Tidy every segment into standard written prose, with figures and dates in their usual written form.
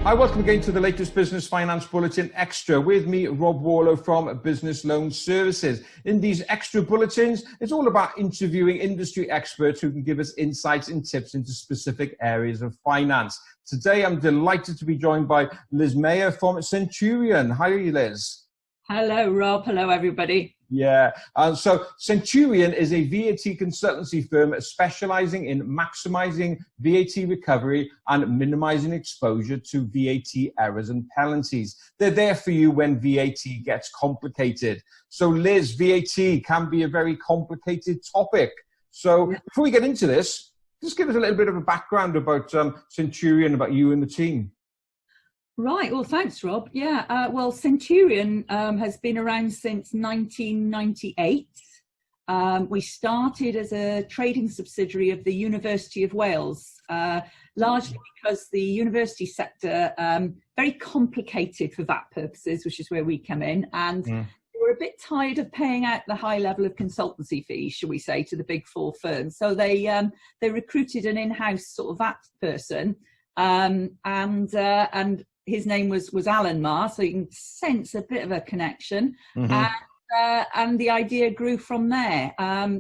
Hi, welcome again to the latest Business Finance Bulletin Xtra. With me, Rob Warlow from Business Loan Services. In these extra bulletins, it's all about interviewing industry experts who can give us insights and tips into specific areas of finance. Today, I'm delighted to be joined by Liz Maher from Centurion. How are you, Liz? Hello, Rob. Hello, everybody. Yeah. So Centurion is a VAT consultancy firm specializing in maximizing VAT recovery and minimizing exposure to VAT errors and penalties. They're there for you when VAT gets complicated. So Liz, VAT can be a very complicated topic. So before we get into this, just give us a little bit of a background about Centurion, about you and the team. Right. Well, thanks, Rob. Yeah. Well, Centurion has been around since 1998. We started as a trading subsidiary of the University of Wales, largely because the university sector very complicated for VAT purposes, which is where we come in, and they were a bit tired of paying out the high level of consultancy fees, shall we say, to the big four firms. So they recruited an in-house sort of VAT person, and his name was Alan Maher, so you can sense a bit of a connection. And the idea grew from there.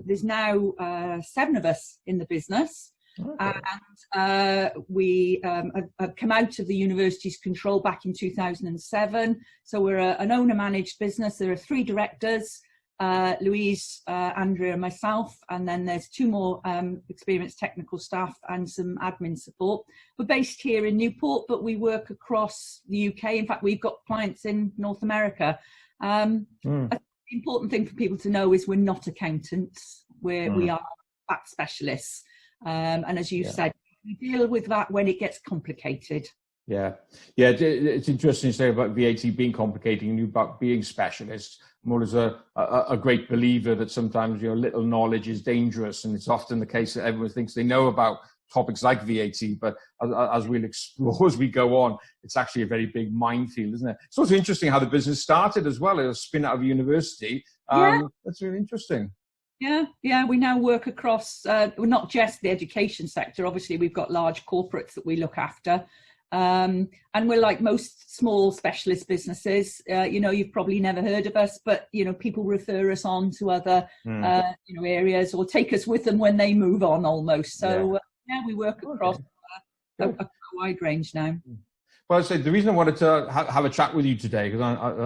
There's now 7 of us in the business. And we have come out of the university's control back in 2007. So we're an owner-managed business. There are 3 directors, Louise, Andrea and myself, and then there's 2 more experienced technical staff and some admin support. We're based here in Newport, but we work across the UK. In fact, we've got clients in North America. The important thing for people to know is we're not accountants. We are VAT specialists. And as you said, we deal with that when it gets complicated. Yeah, it's interesting to say about VAT being complicated and you about being specialists. I'm always a great believer that sometimes little knowledge is dangerous, and it's often the case that everyone thinks they know about topics like VAT, but as we'll explore as we go on, it's actually a very big minefield, isn't it? It's also interesting how the business started as well. It was a spin out of university. That's really interesting. Yeah, we now work across, not just the education sector. Obviously, we've got large corporates that we look after. And we're like most small specialist businesses. You've probably never heard of us, but people refer us on to other areas or take us with them when they move on almost. So we work across a wide range now. Well, I said the reason I wanted to have a chat with you today, because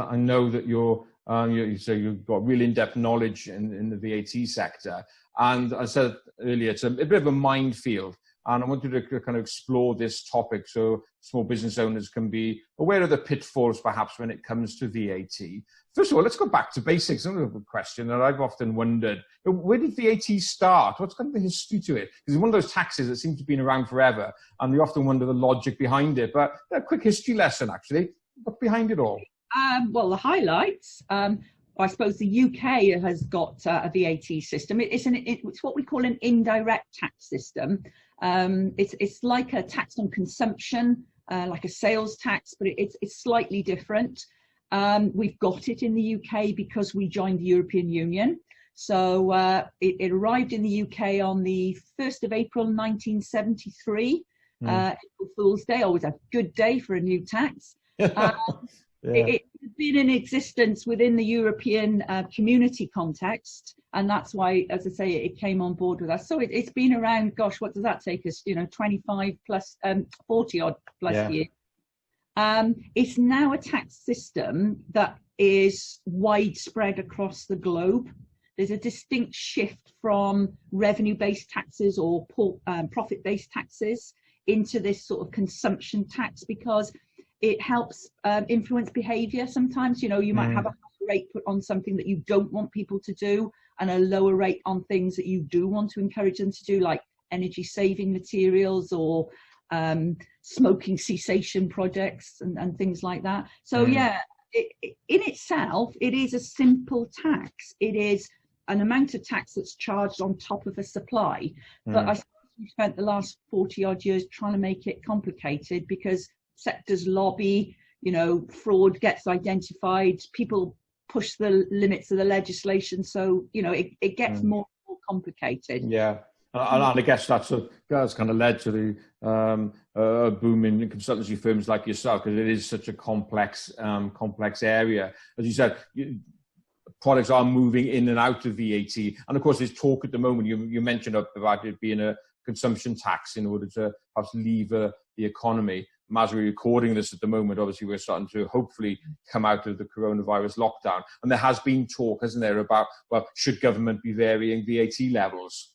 I know that you've got real in-depth knowledge in the VAT sector, and I said earlier it's a bit of a minefield. And I wanted to kind of explore this topic so small business owners can be aware of the pitfalls, perhaps, when it comes to VAT. First of all, let's go back to basics. Another question that I've often wondered, where did VAT start? What's kind of the history to it? Because it's one of those taxes that seems to have been around forever, and we often wonder the logic behind it. But a quick history lesson, actually. What's behind it all? Well, the highlights. I suppose the UK has got a VAT system. It's what we call an indirect tax system. It's like a tax on consumption, like a sales tax, but it's slightly different. We've got it in the UK because we joined the European Union. So it arrived in the UK on the 1st of April 1973. April Fool's Day, always a good day for a new tax. It's been in existence within the European community context, and that's why, as I say, it came on board with us. So it's been around, gosh, what does that take us? 25 plus, 40 odd plus years. It's now a tax system that is widespread across the globe. There's a distinct shift from revenue-based taxes or profit-based taxes into this sort of consumption tax, because it helps influence behaviour. Sometimes, you might have a higher rate put on something that you don't want people to do, and a lower rate on things that you do want to encourage them to do, like energy saving materials or smoking cessation projects and things like that. So in itself, it is a simple tax. It is an amount of tax that's charged on top of a supply. But I suppose we spent the last 40 odd years trying to make it complicated because sectors lobby, fraud gets identified, people push the limits of the legislation, so it gets more complicated. And I guess that's kind of led to the boom in consultancy firms like yourself, because it is such a complex area. As you said, products are moving in and out of VAT. And of course, there's talk at the moment, you mentioned about it being a consumption tax in order to perhaps lever the economy. As we're recording this at the moment, obviously we're starting to hopefully come out of the coronavirus lockdown. And there has been talk, hasn't there, about, well, should government be varying VAT levels?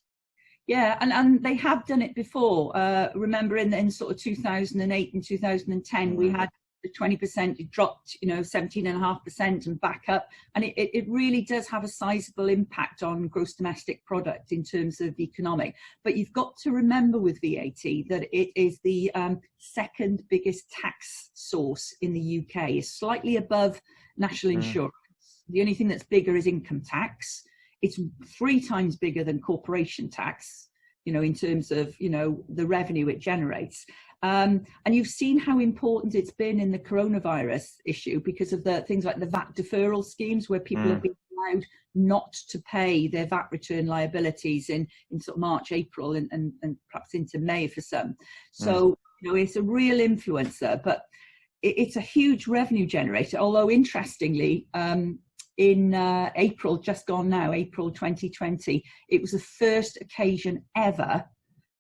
Yeah, and they have done it before. Remember in sort of 2008 and 2010, we had the 20%, it dropped, 17.5% and back up. And it really does have a sizable impact on gross domestic product in terms of economic. But you've got to remember with VAT that it is the second biggest tax source in the UK. It's slightly above national insurance. The only thing that's bigger is income tax. It's 3 times bigger than corporation tax, in terms of, the revenue it generates. And you've seen how important it's been in the coronavirus issue because of the things like the VAT deferral schemes, where people have been allowed not to pay their VAT return liabilities in sort of March, April, and perhaps into May for some. So, it's a real influencer, but it's a huge revenue generator. Although interestingly, in April, just gone now, April 2020, it was the first occasion ever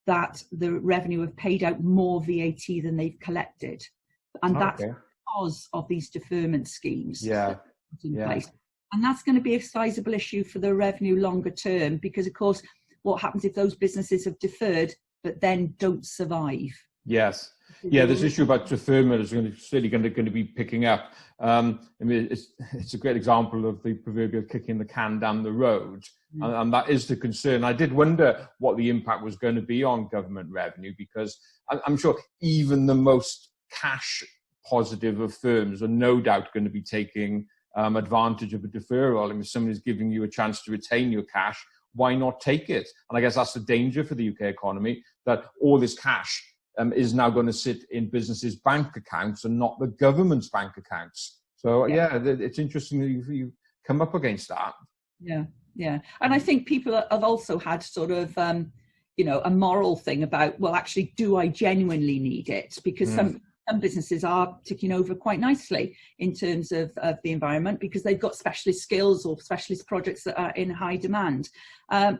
that the revenue have paid out more VAT than they've collected. And that's because of these deferment schemes in place. And that's going to be a sizable issue for the revenue longer term, because of course, what happens if those businesses have deferred but then don't survive? Yes. Yeah, this issue about deferment is certainly going to be picking up. I mean, it's a great example of the proverbial kicking the can down the road, and that is the concern. I did wonder what the impact was going to be on government revenue, because I'm sure even the most cash positive of firms are no doubt going to be taking advantage of a deferral. I mean, if somebody's giving you a chance to retain your cash, why not take it? And I guess that's the danger for the UK economy, that all this cash is now going to sit in businesses' bank accounts and not the government's bank accounts. So, it's interesting that you come up against that. Yeah. And I think people have also had sort of, a moral thing about, well, actually, do I genuinely need it? Because some businesses are ticking over quite nicely in terms of the environment, because they've got specialist skills or specialist projects that are in high demand. For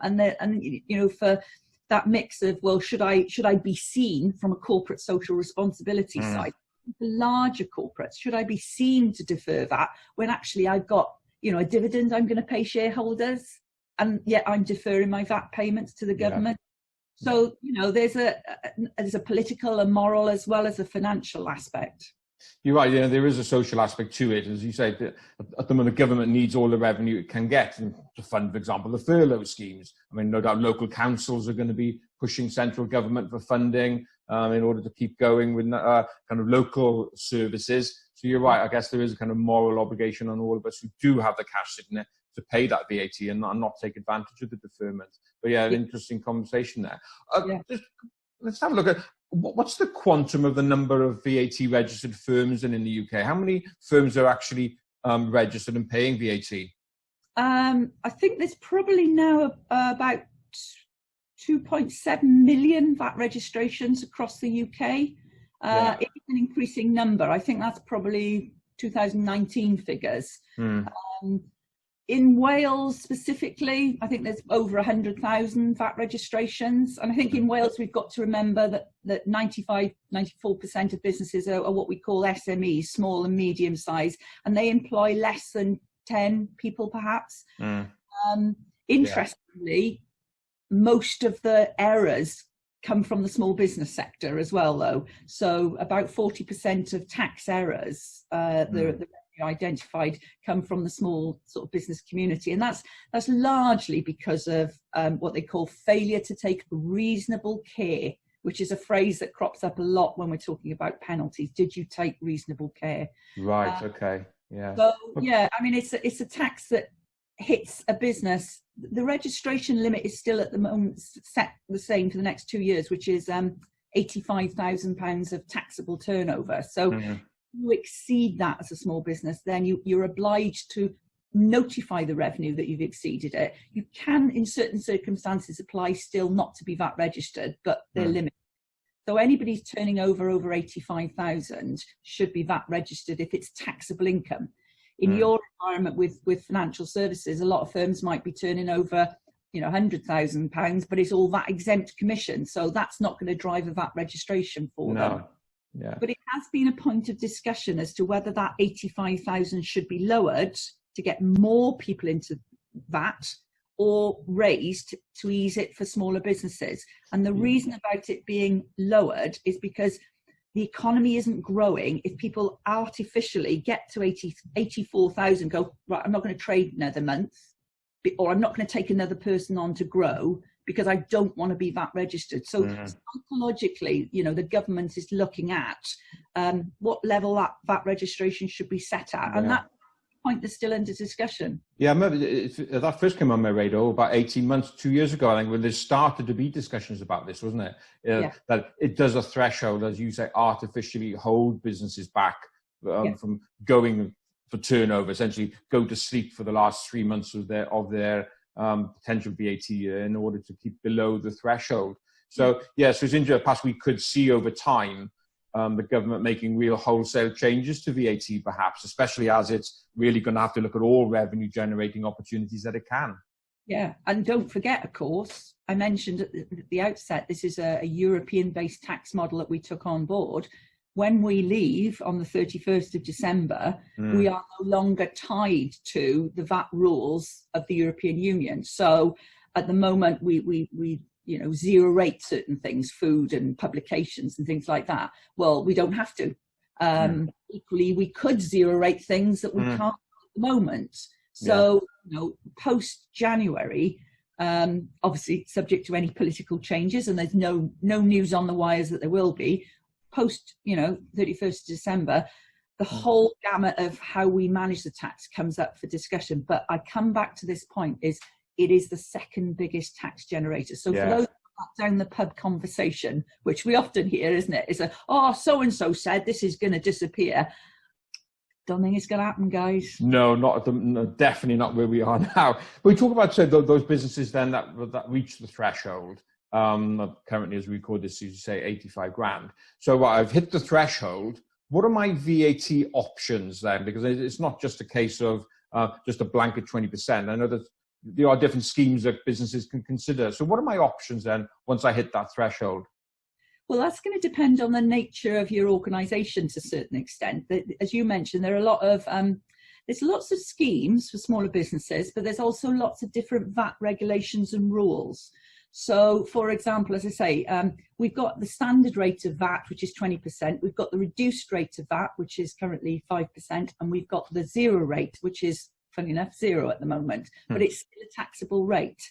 that mix of, well, should I be seen from a corporate social responsibility side? The larger corporates, should I be seen to defer that when actually I've got, a dividend I'm going to pay shareholders, and yet I'm deferring my VAT payments to the government? So, there's a political, a moral, as well as a financial aspect. You're right. There is a social aspect to it. As you say, at the moment, the government needs all the revenue it can get to fund, for example, the furlough schemes. I mean, no doubt local councils are going to be pushing central government for funding in order to keep going with kind of local services. So you're right. I guess there is a kind of moral obligation on all of us who do have the cash sitting there to pay that VAT and not take advantage of the deferment. But an interesting conversation there. Let's have a look at what's the quantum of the number of VAT registered firms in the UK? How many firms are actually registered and paying VAT? I think there's probably now about 2.7 million VAT registrations across the UK. It's an increasing number. I think that's probably 2019 figures. In Wales specifically, I think there's over 100,000 VAT registrations. And I think in Wales, we've got to remember that 94% of businesses are what we call SMEs, small and medium size, and they employ less than 10 people perhaps. Interestingly, most of the errors come from the small business sector as well, though. So about 40% of tax errors, the identified, come from the small sort of business community, and that's largely because of what they call failure to take reasonable care, which is a phrase that crops up a lot when we're talking about penalties. Did you take reasonable care? Right. Okay. Yeah. So I mean, it's a tax that hits a business. The registration limit is still at the moment set the same for the next 2 years, which is £85,000 of taxable turnover. So you exceed that as a small business, then you're obliged to notify the revenue that you've exceeded it. You can, in certain circumstances, apply still not to be VAT registered, but they're limited. So anybody's turning over 85,000 should be VAT registered if it's taxable income. In your environment with financial services, a lot of firms might be turning over, £100,000, but it's all VAT exempt commission. So that's not going to drive a VAT registration for them. Yeah. But it has been a point of discussion as to whether that 85,000 should be lowered to get more people into VAT, or raised to ease it for smaller businesses. And the reason about it being lowered is because the economy isn't growing. If people artificially get to 84,000, go, right, I'm not going to trade another month, or I'm not going to take another person on to grow because I don't want to be VAT registered. So psychologically, the government is looking at what level that VAT registration should be set at. And that point is still under discussion. Yeah, I remember that first came on my radar about 18 months, 2 years ago, I think, when there started to be discussions about this, wasn't it? That it does a threshold, as you say, artificially hold businesses back from going for turnover, essentially go to sleep for the last 3 months of their potential VAT year in order to keep below the threshold. So, so it's interesting, past we could see over time the government making real wholesale changes to VAT, perhaps, especially as it's really going to have to look at all revenue generating opportunities that it can. Yeah, and don't forget, of course, I mentioned at the outset, this is a European-based tax model that we took on board. When we leave on the 31st of December, we are no longer tied to the VAT rules of the European Union. So at the moment, we zero rate certain things, food and publications and things like that. Well, we don't have to. Equally, we could zero rate things that we can't at the moment. So, post January, obviously subject to any political changes, and there's no news on the wires that there will be, post 31st of December, the whole gamut of how we manage the tax comes up for discussion. But I come back to this point, it is the second biggest tax generator. So for those down the pub conversation, which we often hear, isn't it? Is so-and-so said this is going to disappear. Don't think it's going to happen, guys. No, definitely not where we are now. But we talk about those businesses then that reach the threshold. Currently, as we record this, you say 85 grand. So I've hit the threshold. What are my VAT options then? Because it's not just a case of just a blanket 20%. I know that there are different schemes that businesses can consider. So what are my options then once I hit that threshold? Well, that's going to depend on the nature of your organisation to a certain extent. As you mentioned, there are a lot of there's lots of schemes for smaller businesses, but there's also lots of different VAT regulations and rules. So, for example, as I say, we've got the standard rate of VAT, which is 20%. We've got the reduced rate of VAT, which is currently 5%. And we've got the zero rate, which is, funny enough, zero at the moment, but it's still a taxable rate.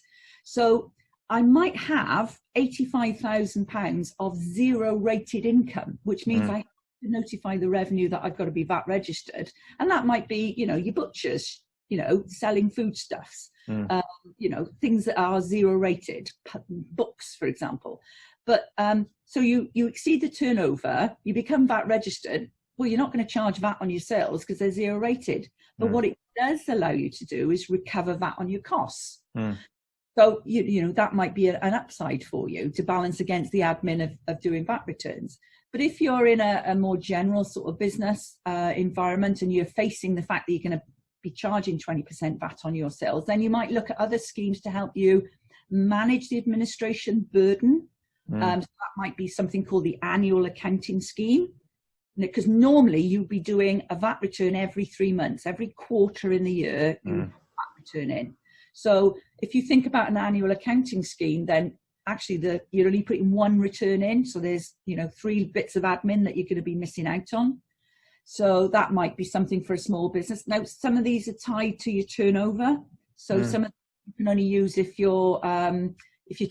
So I might have £85,000 of zero rated income, which means I have to notify the revenue that I've got to be VAT registered. And that might be, your butchers, selling foodstuffs, things that are zero rated, books, for example. But so you exceed the turnover, you become VAT registered. Well, you're not going to charge VAT on your sales because they're zero rated. But what it does allow you to do is recover VAT on your costs. So, that might be an upside for you to balance against the admin of doing VAT returns. But if you're in a more general sort of business environment and you're facing the fact that you're going to be charging 20% VAT on your sales, then you might look at other schemes to help you manage the administration burden. So that might be something called the annual accounting scheme. Because normally you'd be doing a VAT return every 3 months, every quarter in the year, you VAT return in. So if you think about an annual accounting scheme, then actually you're only putting one return in. So there's, 3 bits of admin that you're going to be missing out on. So that might be something for a small business. Now, some of these are tied to your turnover. So some of them you can only use if your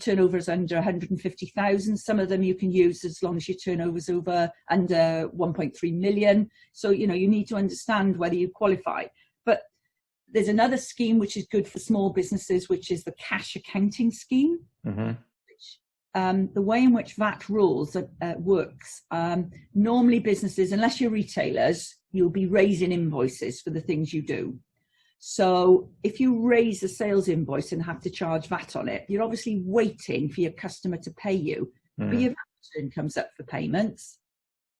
turnover is under 150,000, some of them you can use as long as your turnover is under 1.3 million. So, you need to understand whether you qualify. But there's another scheme which is good for small businesses, which is the cash accounting scheme. Which, the way in which VAT rules works, normally businesses, unless you're retailers, you'll be raising invoices for the things you do. So if you raise a sales invoice and have to charge VAT on it, you're obviously waiting for your customer to pay you. But your VAT return comes up for payments,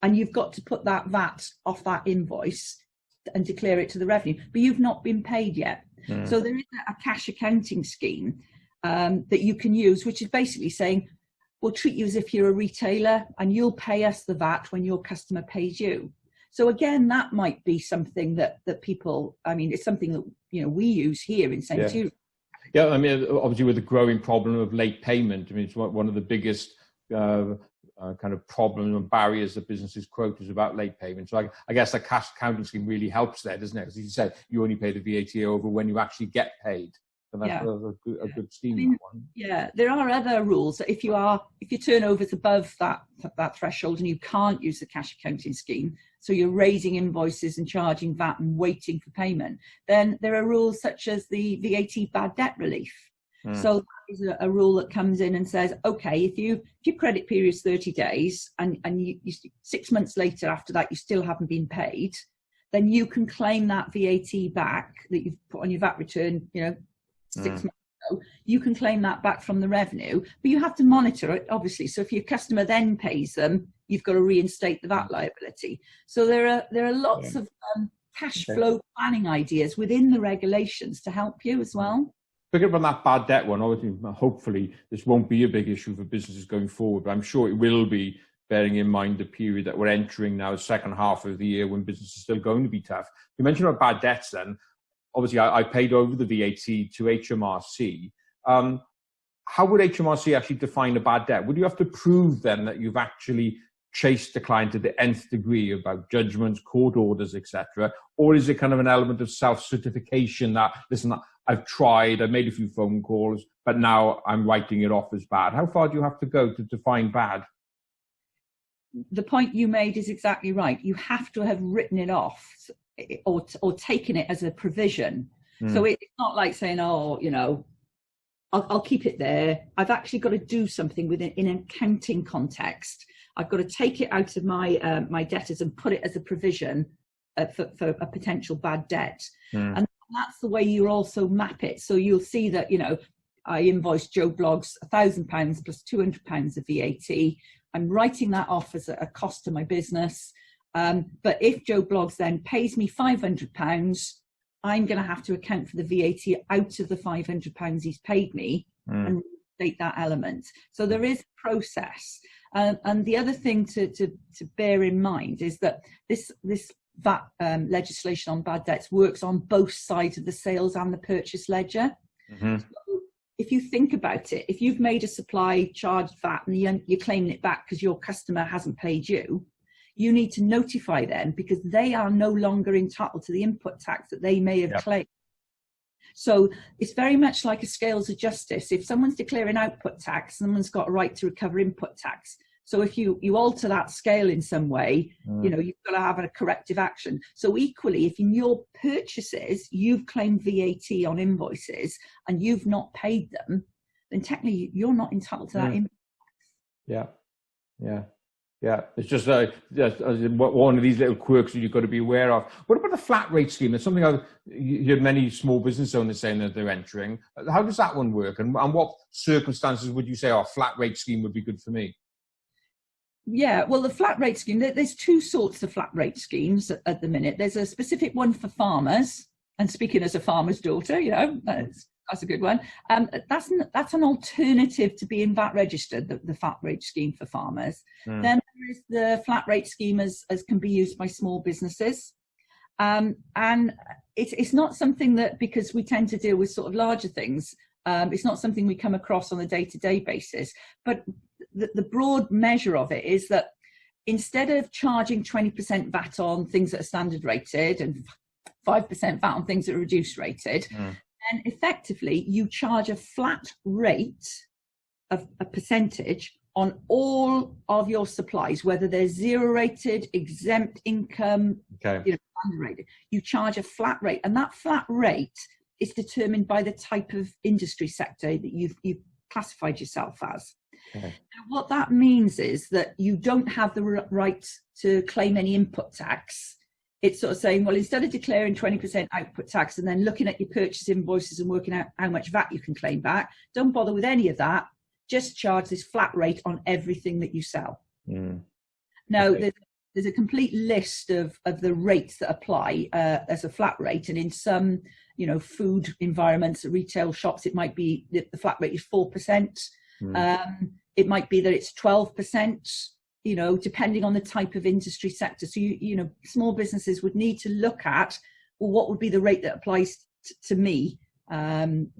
and you've got to put that VAT off that invoice and declare it to the revenue, but you've not been paid yet. So there is a cash accounting scheme that you can use, which is basically saying, we'll treat you as if you're a retailer and you'll pay us the VAT when your customer pays you. So again, that might be something that people, I mean, it's something that, we use here in Centurion. Yeah, I mean, obviously with the growing problem of late payment, I mean, it's one of the biggest kind of problems and barriers that businesses quote is about late payment. So I guess the cash accounting scheme really helps there, doesn't it? Because as you said, you only pay the VAT over when you actually get paid. So that's a good scheme. I mean, that one. Yeah, there are other rules. If your turnover is above that threshold and you can't use the cash accounting scheme, so you're raising invoices and charging VAT and waiting for payment, then there are rules such as the VAT bad debt relief. So that is a rule that comes in and says, okay, if your credit period is 30 days and you 6 months later after that you still haven't been paid, then you can claim that VAT back that you've put on your VAT return, 6 months ago. You can claim that back from the revenue, but you have to monitor it, obviously. So if your customer then pays them, you've got to reinstate the VAT liability. So there are lots of cash flow planning ideas within the regulations to help you as well. Picking up on that bad debt one, obviously, hopefully this won't be a big issue for businesses going forward, but I'm sure it will be, bearing in mind the period that we're entering now, the second half of the year when business is still going to be tough. You mentioned about bad debts then. Obviously, I paid over the VAT to HMRC. How would HMRC actually define a bad debt? Would you have to prove then that you've actually chased the client to the nth degree about judgments, court orders, etc.? Or is it kind of an element of self-certification that, listen, I've tried, I've made a few phone calls, but now I'm writing it off as bad? How far do you have to go to define bad? The point you made is exactly right. You have to have written it off or taken it as a provision. So it's not like saying, I'll keep it there. I've actually got to do something in an accounting context. I've got to take it out of my debtors and put it as a provision for a potential bad debt. And that's the way you also map it. So you'll see that, I invoiced Joe Bloggs £1,000 plus £200 of VAT. I'm writing that off as a cost to my business. But if Joe Bloggs then pays me £500, I'm going to have to account for the VAT out of the £500 he's paid me and take that element. So there is a process. And the other thing to bear in mind is that this VAT legislation on bad debts works on both sides of the sales and the purchase ledger. So if you think about it, if you've made a supply charged VAT and you're claiming it back because your customer hasn't paid you, you need to notify them because they are no longer entitled to the input tax that they may have claimed. So it's very much like a scales of justice. If someone's declaring output tax, someone's got a right to recover input tax. So if you alter that scale in some way, you've got to have a corrective action. So equally, if in your purchases, you've claimed VAT on invoices and you've not paid them, then technically you're not entitled to that input tax. Yeah, it's just one of these little quirks that you've got to be aware of. What about the flat rate scheme? It's something you hear many small business owners saying that they're entering. How does that one work? And what circumstances would you say, flat rate scheme would be good for me? Yeah, well, the flat rate scheme, there's two sorts of flat rate schemes at the minute. There's a specific one for farmers. And speaking as a farmer's daughter, that's a good one. That's an alternative to being VAT registered, the flat rate scheme for farmers. Then there is the flat rate scheme as can be used by small businesses. And it's not something that, because we tend to deal with sort of larger things, it's not something we come across on a day-to-day basis. But the broad measure of it is that instead of charging 20% VAT on things that are standard rated and 5% VAT on things that are reduced rated, and effectively you charge a flat rate of a percentage on all of your supplies, whether they're zero rated, exempt income, standard rated. You charge a flat rate, and that flat rate is determined by the type of industry sector that you've classified yourself as. Now, what that means is that you don't have the right to claim any input tax it's sort of saying, well, instead of declaring 20% output tax and then looking at your purchase invoices and working out how much VAT you can claim back, don't bother with any of that. Just charge this flat rate on everything that you sell. Now, Okay. there's a complete list of the rates that apply as a flat rate. And in some, food environments, retail shops, it might be that the flat rate is 4%. It might be that it's 12%. Depending on the type of industry sector. So, small businesses would need to look at, well, what would be the rate that applies to me? And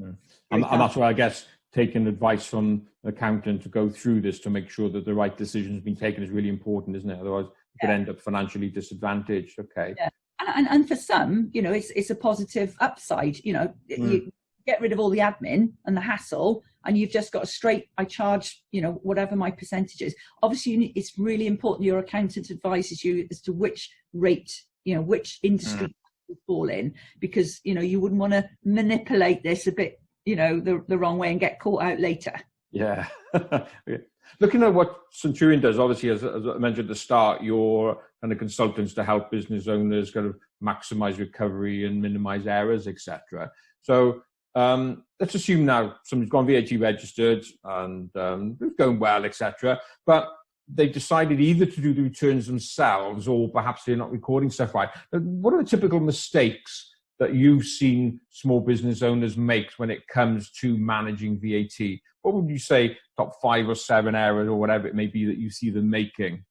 that's why I guess taking advice from an accountant to go through this to make sure that the right decision has been taken is really important, isn't it? Otherwise, you could end up financially disadvantaged. Okay. Yeah. And for some, it's a positive upside. You get rid of all the admin and the hassle, and you've just got a straight, I charge, whatever my percentage is. Obviously, it's really important your accountant advises you as to which rate, which industry you fall in, because, you wouldn't want to manipulate this a bit, the wrong way and get caught out later. Yeah. Looking at what Centurion does, obviously, as I mentioned at the start, you're kind of consultants to help business owners kind of maximize recovery and minimize errors, etc. So let's assume now somebody's gone VAT registered and it's going well, etc. But they decided either to do the returns themselves or perhaps they're not recording stuff right. What are the typical mistakes that you've seen small business owners make when it comes to managing VAT? What would you say top 5 or 7 errors or whatever it may be that you see them making?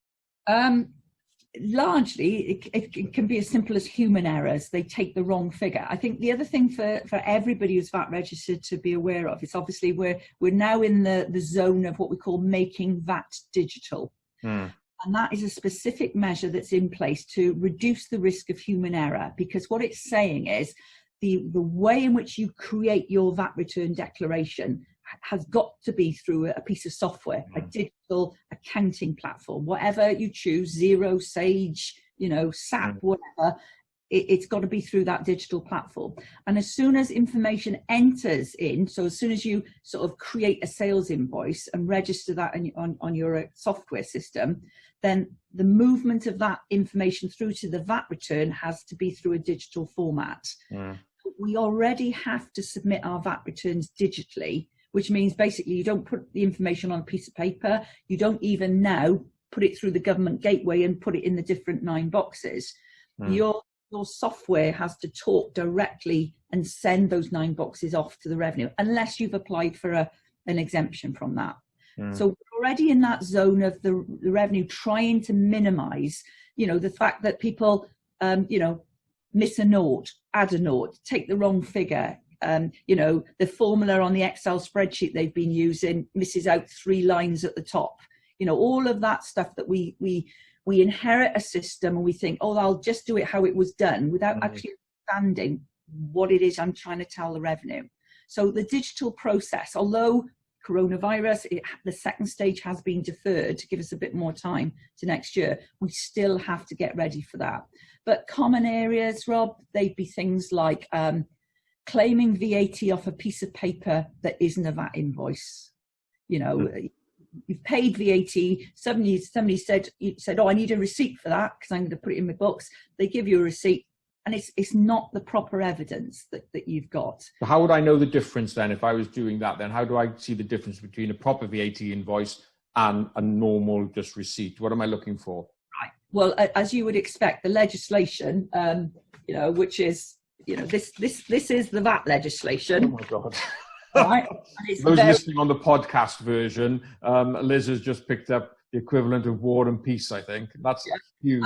Largely, it can be as simple as human errors. They take the wrong figure. I think the other thing for everybody who's VAT registered to be aware of is obviously we're now in the zone of what we call making VAT digital. And that is a specific measure that's in place to reduce the risk of human error, because what it's saying is the way in which you create your VAT return declaration has got to be through a piece of software, a digital accounting platform, whatever you choose, Xero, Sage, SAP, whatever, it's got to be through that digital platform. And as soon as information enters in, so as soon as you sort of create a sales invoice and register that on your software system, then the movement of that information through to the VAT return has to be through a digital format. We already have to submit our VAT returns digitally, which means basically you don't put the information on a piece of paper. You don't even now put it through the government gateway and put it in the different 9 boxes. Your software has to talk directly and send those 9 boxes off to the revenue, unless you've applied for an exemption from that. So we're already in that zone of the revenue trying to minimize, the fact that people, miss a naught, add a naught, take the wrong figure. The formula on the Excel spreadsheet they've been using misses out 3 lines at the top. All of that stuff that we inherit a system and we think, oh, I'll just do it how it was done without actually understanding what it is I'm trying to tell the revenue. So the digital process, although coronavirus, the second stage has been deferred to give us a bit more time to next year, we still have to get ready for that. But common areas, Rob, they'd be things like claiming VAT off a piece of paper that isn't a VAT invoice. You've paid VAT. Somebody said, oh, I need a receipt for that because I'm going to put it in my books. They give you a receipt, and it's not the proper evidence that you've got. So how would I know the difference then if I was doing that? Then how do I see the difference between a proper VAT invoice and a normal just receipt? What am I looking for? Right. Well, as you would expect, the legislation, which is, this is the VAT legislation. Oh my God. Right. Those listening on the podcast version, Liz has just picked up the equivalent of War and Peace, I think. That's huge.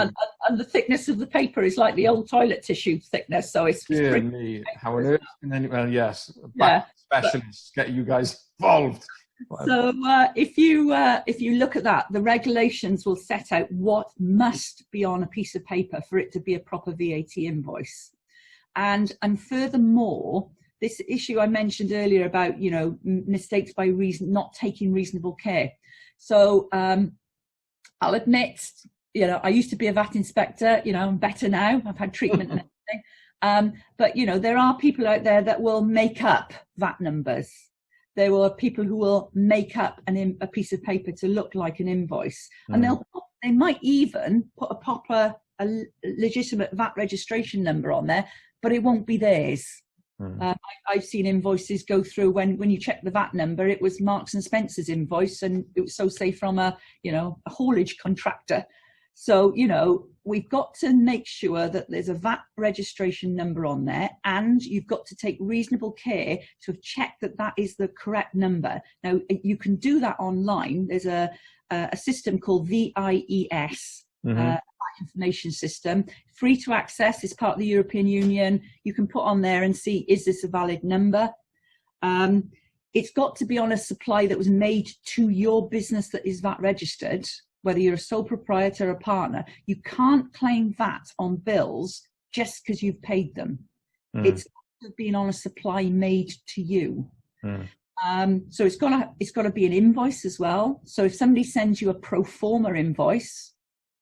And the thickness of the paper is like the old toilet tissue thickness, so it's dear me, how on earth? And then, well, yes, specialists get you guys involved. So if you look at that, the regulations will set out what must be on a piece of paper for it to be a proper VAT invoice, and furthermore, this issue I mentioned earlier about mistakes by not taking reasonable care. So I'll admit, I used to be a VAT inspector. I'm better now. I've had treatment and everything. But there are people out there that will make up VAT numbers. There are people who will make up a piece of paper to look like an invoice, and they might even put a proper a legitimate VAT registration number on there, but it won't be theirs. I've seen invoices go through when you check the VAT number, it was Marks and Spencer's invoice, and it was say from a haulage contractor. So, we've got to make sure that there's a VAT registration number on there, and you've got to take reasonable care to have checked that that is the correct number. Now, you can do that online. There's a system called VIES, information system, free to access. It's part of the European Union. You can put on there and see, is this a valid number? It's got to be on a supply that was made to your business that is VAT registered, whether you're a sole proprietor or a partner. You can't claim VAT on bills just because you've paid them. It's been on a supply made to you. So it's got to be an invoice as well. So if somebody sends you a pro forma invoice,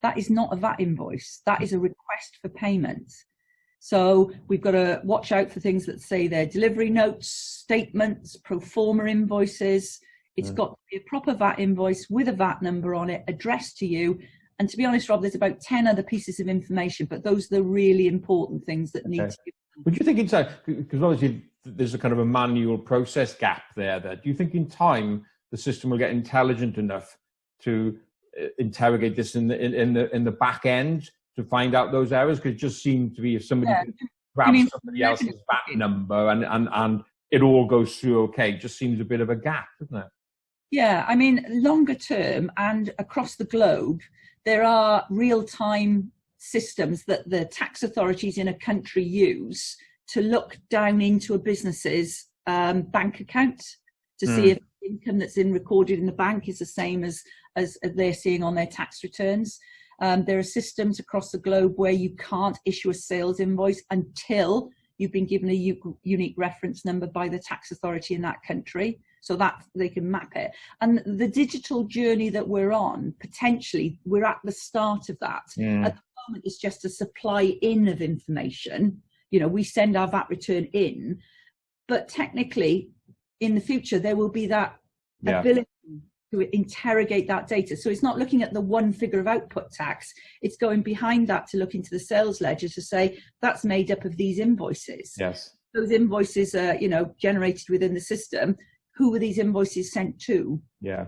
that is not a VAT invoice. That is a request for payment. So we've got to watch out for things that say they're delivery notes, statements, pro forma invoices. It's got to be a proper VAT invoice with a VAT number on it, addressed to you. And to be honest, Rob, there's about 10 other pieces of information, but those are the really important things that need to be. Would you think in time, because obviously there's a kind of a manual process gap there, do you think in time the system will get intelligent enough to interrogate this in the back end to find out those errors? Because it just seemed to be if somebody grabs somebody else's VAT number and it all goes through okay, it just seems a bit of a gap, doesn't it? Yeah, I mean, longer term and across the globe, there are real-time systems that the tax authorities in a country use to look down into a business's bank account to see if the income that's recorded in the bank is the same as they're seeing on their tax returns. There are systems across the globe where you can't issue a sales invoice until you've been given a unique reference number by the tax authority in that country, so that they can map it. And the digital journey that we're on, potentially, we're at the start of that. At the moment, it's just a supply in of information. We send our VAT return in, but technically, in the future, there will be that ability to interrogate that data. So it's not looking at the one figure of output tax, it's going behind that to look into the sales ledger to say that's made up of these invoices. Yes. Those invoices are, generated within the system. Who were these invoices sent to? Yeah.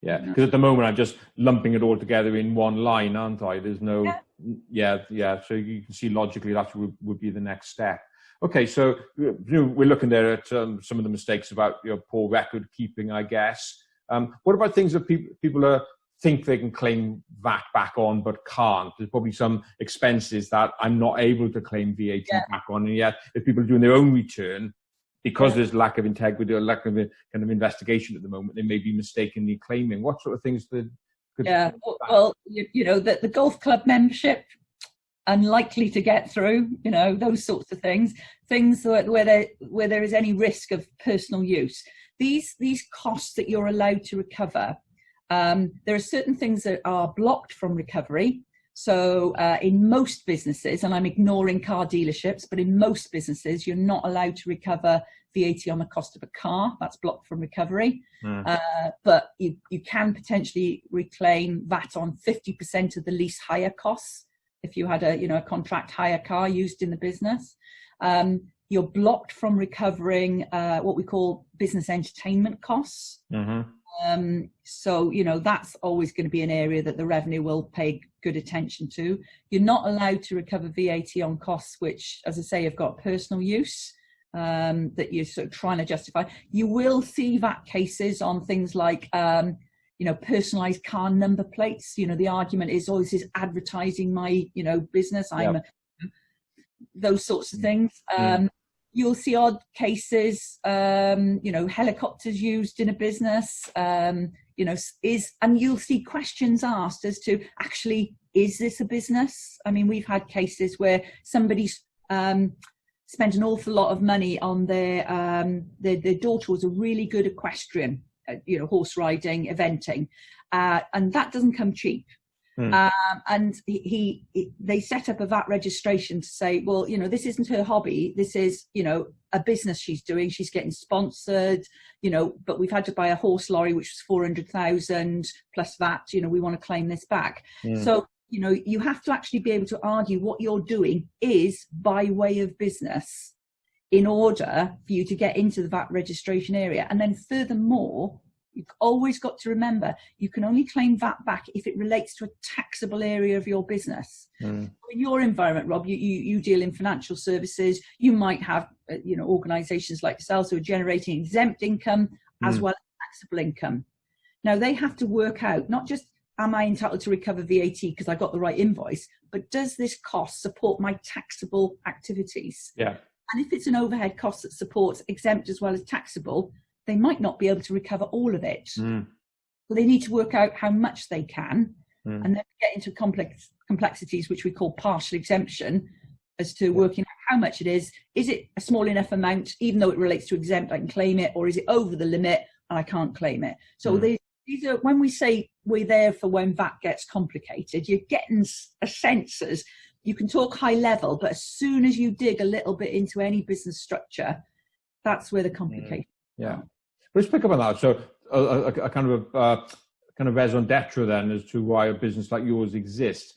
Because at the moment I'm just lumping it all together in one line, aren't I? There's no, So you can see logically that would be the next step. Okay, so we're looking there at some of the mistakes about poor record keeping, I guess. What about things that people think they can claim VAT back on but can't? There's probably some expenses that I'm not able to claim VAT back on, and yet if people are doing their own return, because there's lack of integrity or lack of a kind of investigation at the moment, they may be mistakenly claiming. What sort of things could well, the golf club membership, unlikely to get through, those sorts of things where there is any risk of personal use. These costs that you're allowed to recover, there are certain things that are blocked from recovery. So in most businesses, and I'm ignoring car dealerships, but in most businesses, you're not allowed to recover VAT on the cost of a car. That's blocked from recovery. But you can potentially reclaim VAT on 50% of the lease hire costs if you had a contract hire car used in the business. You're blocked from recovering what we call business entertainment costs. So, that's always going to be an area that the revenue will pay good attention to. You're not allowed to recover VAT on costs which, as I say, have got personal use that you're sort of trying to justify. You will see VAT cases on things like, personalised car number plates. The argument is, this is advertising my, business. Those sorts of things. You'll see odd cases, helicopters used in a business, and you'll see questions asked as to, actually, is this a business? I mean, we've had cases where somebody's spent an awful lot of money on their daughter was a really good equestrian, horse riding, eventing, and that doesn't come cheap. And they set up a VAT registration to say, well, this isn't her hobby. This is, a business she's doing. She's getting sponsored, but we've had to buy a horse lorry, which was 400,000 plus VAT. We want to claim this back. So, you know, you have to actually be able to argue what you're doing is by way of business in order for you to get into the VAT registration area. And then furthermore, you've always got to remember, you can only claim VAT back if it relates to a taxable area of your business. In your environment, Rob, you deal in financial services. You might have, you know, organisations like yourselves who are generating exempt income as well as taxable income. Now, they have to work out, not just, am I entitled to recover VAT because I got the right invoice, but does this cost support my taxable activities? Yeah. And if it's an overhead cost that supports exempt as well as taxable, they might not be able to recover all of it. So they need to work out how much they can, and then get into complexities, which we call partial exemption, as to working out how much it is. Is it a small enough amount, even though it relates to exempt, I can claim it, or is it over the limit and I can't claim it? So these are, when we say we're there for when VAT gets complicated, you're getting a sense as, you can talk high level, but as soon as you dig a little bit into any business structure, that's where the complication. Yeah. Let's pick up on that. So a kind of raison d'etre then as to why a business like yours exists.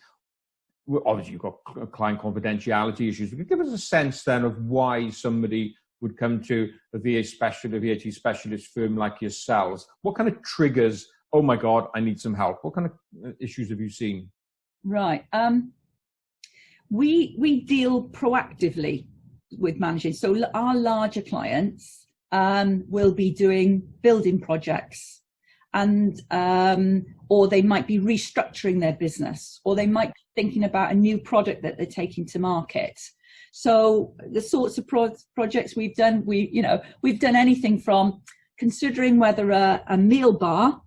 Well, obviously, you've got client confidentiality issues. Give us a sense then of why somebody would come to a VAT specialist firm like yourselves. What kind of triggers, oh my God, I need some help? What kind of issues have you seen? Right. We deal proactively with managing. So our larger clients will be doing building projects, and or they might be restructuring their business, or they might be thinking about a new product that they're taking to market. So the sorts of projects we've done, we've done anything from considering whether a meal bar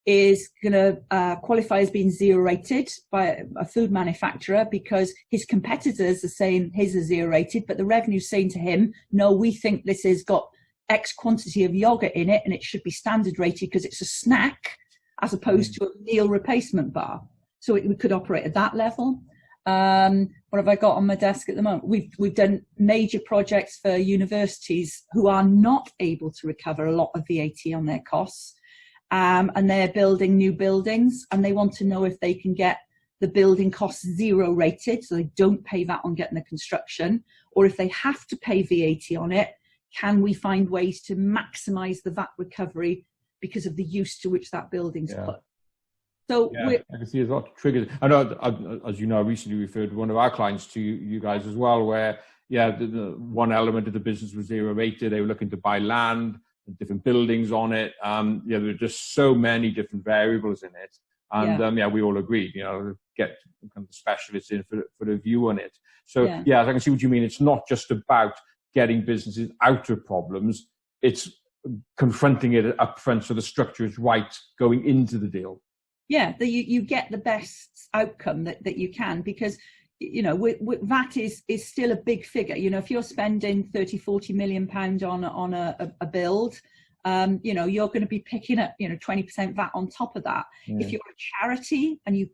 is going to qualify as being zero rated by a food manufacturer because his competitors are saying his is zero rated, but the revenue's saying to him, no, we think this has got X quantity of yogurt in it and it should be standard rated because it's a snack as opposed to a meal replacement bar. So we could operate at that level. What have I got on my desk at the moment? We've done major projects for universities who are not able to recover a lot of VAT on their costs. And they're building new buildings and they want to know if they can get the building costs zero rated, so they don't pay VAT on getting the construction, or if they have to pay VAT on it, can we find ways to maximise the VAT recovery because of the use to which that building's put? So I can see there's a lot of triggers. I know, as you know, I recently referred one of our clients to you guys as well, where, the one element of the business was zero rated. They were looking to buy land, different buildings on it. There are just so many different variables in it. And we all agreed, get kind of specialists in for a view on it. So I can see what you mean. It's not just about getting businesses out of problems. It's confronting it up front so the structure is right going into the deal. Yeah, you get the best outcome that you can, because VAT is still a big figure. If you're spending 30-40 million pounds on a build, you're going to be picking up 20% VAT on top of that. If you're a charity and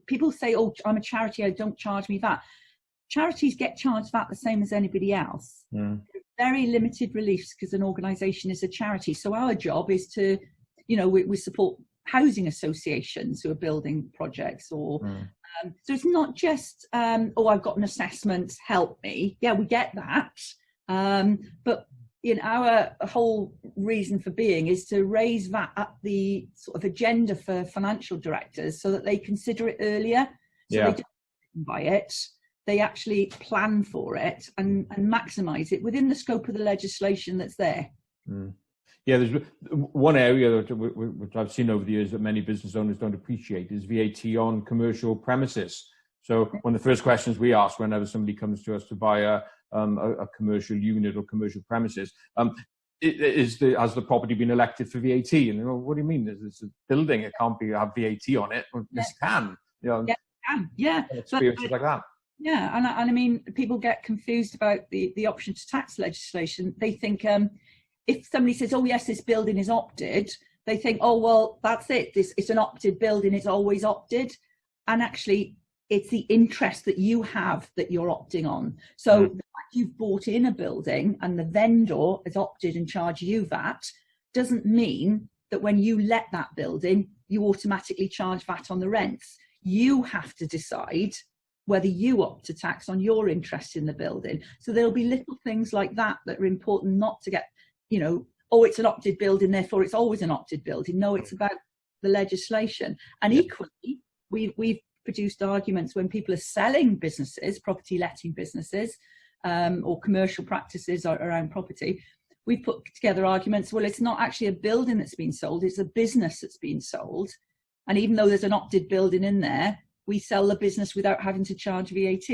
people say, oh, I'm a charity, I don't charge me VAT. Charities get charged VAT the same as anybody else. Very limited reliefs because an organisation is a charity. So our job is to, we support housing associations who are building projects, or so it's not just I've got an assessment, help me. Yeah, we get that, but our whole reason for being is to raise VAT up the sort of agenda for financial directors so that they consider it earlier, so they don't buy it, they actually plan for it and maximise it within the scope of the legislation that's there. Yeah, there's one area which I've seen over the years that many business owners don't appreciate is VAT on commercial premises. So one of the first questions we ask whenever somebody comes to us to buy a commercial unit or commercial premises, has the property been elected for VAT? And what do you mean? It's a building, it can't have VAT on it. Well, yes, it can. It can. Yeah. Experiences like that. Yeah, and I mean, people get confused about the option to tax legislation. They think if somebody says, oh yes, this building is opted, they think, oh well, that's it, it's an opted building, it's always opted. And actually it's the interest that you have that you're opting on. So the fact you've bought in a building and the vendor has opted and charged you VAT doesn't mean that when you let that building, you automatically charge VAT on the rents. you have to decide whether you opt to tax on your interest in the building. So there'll be little things like that that are important not to get, you know, oh, it's an opted building, therefore it's always an opted building. No, it's about the legislation. And equally, we've produced arguments when people are selling businesses, property letting businesses, or commercial practices around property. We've put together arguments, well, it's not actually a building that's been sold, it's a business that's been sold. And even though there's an opted building in there, we sell the business without having to charge VAT.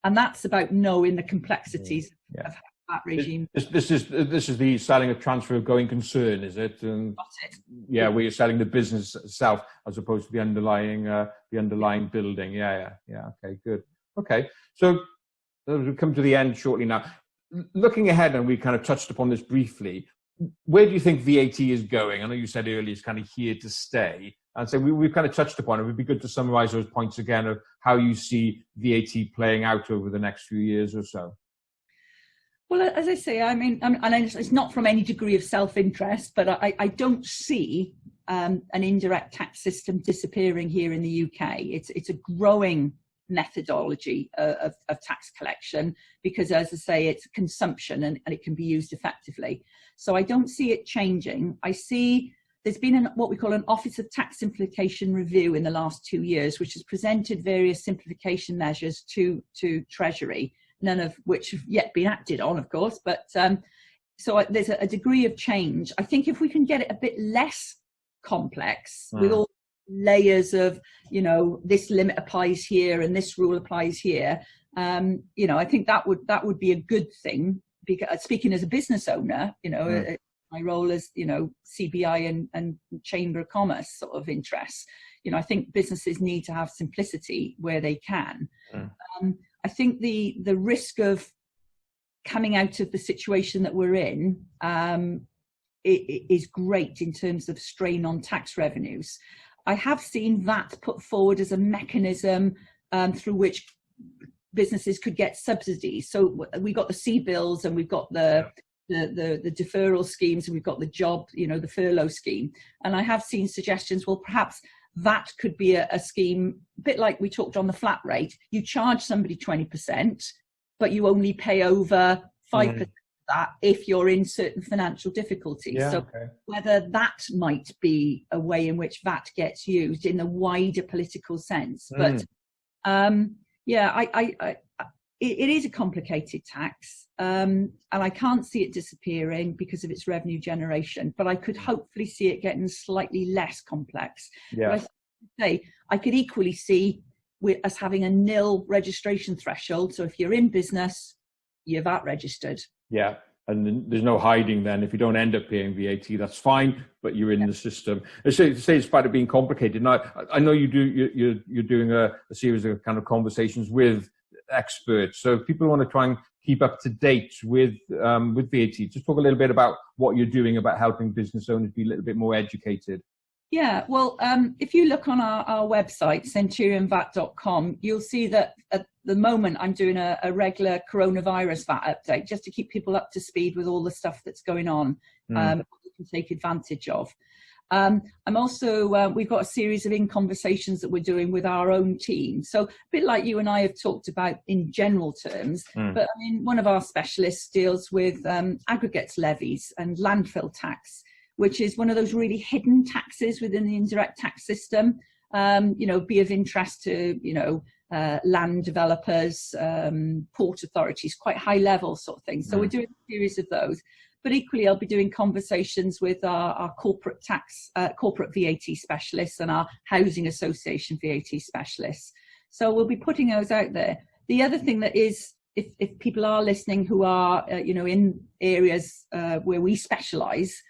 And that's about knowing the complexities of that regime. This is the selling of transfer of going concern, is it? And got it. Yeah, where you're selling the business itself as opposed to the underlying building. Yeah. Okay, good. Okay, so we'll come to the end shortly now. Looking ahead, and we kind of touched upon this briefly, where do you think VAT is going? I know you said earlier it's kind of here to stay. And so we've kind of touched upon it. It would be good to summarize those points again of how you see VAT playing out over the next few years or so. Well, as I say, I mean, and it's not from any degree of self-interest, but I don't see an indirect tax system disappearing here in the UK. It's a growing methodology of tax collection because, as I say, it's consumption and it can be used effectively. So I don't see it changing. I see there's been what we call an Office of Tax Simplification review in the last 2 years, which has presented various simplification measures to Treasury, none of which have yet been acted on, of course. But so there's a degree of change. I think if we can get it a bit less complex with all layers of, you know, this limit applies here and this rule applies here, you know, I think that would be a good thing. Because speaking as a business owner, you know, my role as, you know, CBI and Chamber of Commerce sort of interests, you know, I think businesses need to have simplicity where they can. I think the risk of coming out of the situation that we're in is great in terms of strain on tax revenues. I have seen that put forward as a mechanism through which businesses could get subsidies. So we got the C-bills and we've got the deferral schemes and we've got the job, you know, the furlough scheme. And I have seen suggestions, well, perhaps that could be a scheme, a bit like we talked on the flat rate. You charge somebody 20%, but you only pay over 5% of that if you're in certain financial difficulties. So whether that might be a way in which VAT gets used in the wider political sense. But it is a complicated tax, and I can't see it disappearing because of its revenue generation, but I could hopefully see it getting slightly less complex. But I could equally see us having a nil registration threshold. So if you're in business, you're VAT registered. Yeah. And there's no hiding then. If you don't end up paying VAT, that's fine, but you're in the system. So despite it being complicated, now I know you're doing a series of kind of conversations with experts. So if people want to try and keep up to date with VAT, just talk a little bit about what you're doing about helping business owners be a little bit more educated. Yeah, well, if you look on our website, centurionvat.com, you'll see that at the moment I'm doing a regular coronavirus VAT update just to keep people up to speed with all the stuff that's going on that we can take advantage of. I'm also, we've got a series of in-conversations that we're doing with our own team. So a bit like you and I have talked about in general terms, but I mean, one of our specialists deals with aggregates levies and landfill tax, which is one of those really hidden taxes within the indirect tax system, you know, be of interest to, you know, land developers, port authorities, quite high level sort of things. So we're doing a series of those. But equally, I'll be doing conversations with our corporate tax, corporate VAT specialists and our housing association VAT specialists. So we'll be putting those out there. The other thing that is, if people are listening who are, you know, in areas where we specialise,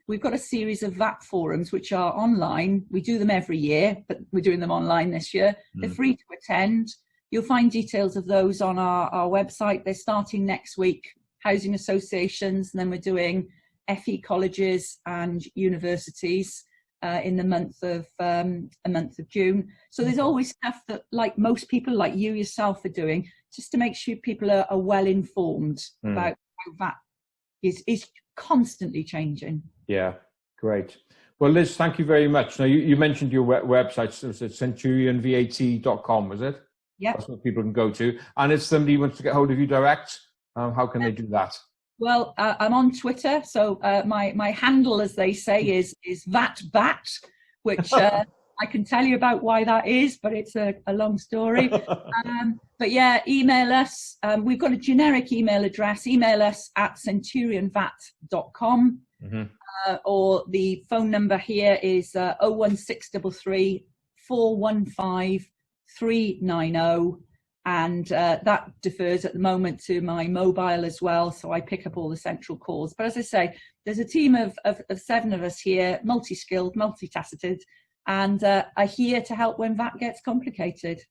we've got a series of VAT forums which are online. We do them every year, but we're doing them online this year. They're free to attend. You'll find details of those on our website. They're starting next week. Housing associations, and then we're doing FE colleges and universities in the month of June. So there's always stuff that, like most people, like you yourself, are doing, just to make sure people are well informed about how VAT is constantly changing. Yeah, great. Well, Liz, thank you very much. Now, you mentioned your website, so it's centurionvat.com, was it? Yeah. That's what people can go to. And if somebody wants to get hold of you direct, how can they do that? Well, I'm on Twitter, so my handle, as they say, is VAT, which I can tell you about why that is, but it's a long story. But yeah, email us. We've got a generic email address. Email us at centurionvat.com. Or the phone number here is 01633 415 390. And that defers at the moment to my mobile as well, so I pick up all the central calls. But as I say, there's a team of 7 of us here, multi-skilled, multifaceted, and are here to help when VAT gets complicated.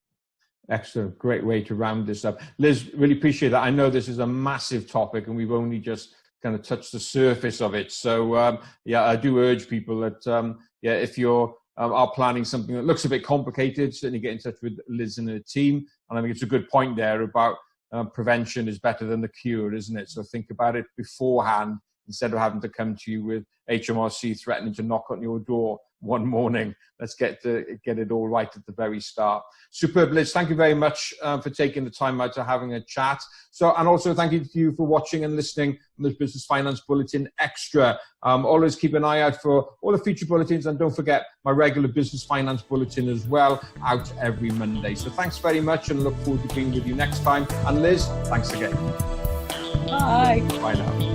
Excellent. Great way to round this up. Liz, really appreciate that. I know this is a massive topic and we've only just kind of touched the surface of it. So, yeah, I do urge people that, yeah, if you're are planning something that looks a bit complicated, certainly get in touch with Liz and her team. And I think it's a good point there about prevention is better than the cure, isn't it? So think about it beforehand instead of having to come to you with HMRC threatening to knock on your door one morning. Let's get it all right at the very start. Superb, Liz. Thank you very much for taking the time out to having a chat. So, and also thank you to you for watching and listening to this Business Finance Bulletin Extra. Always keep an eye out for all the future bulletins, and don't forget my regular Business Finance Bulletin as well, out every Monday. So thanks very much, and look forward to being with you next time. And Liz, thanks again. Bye. Bye now.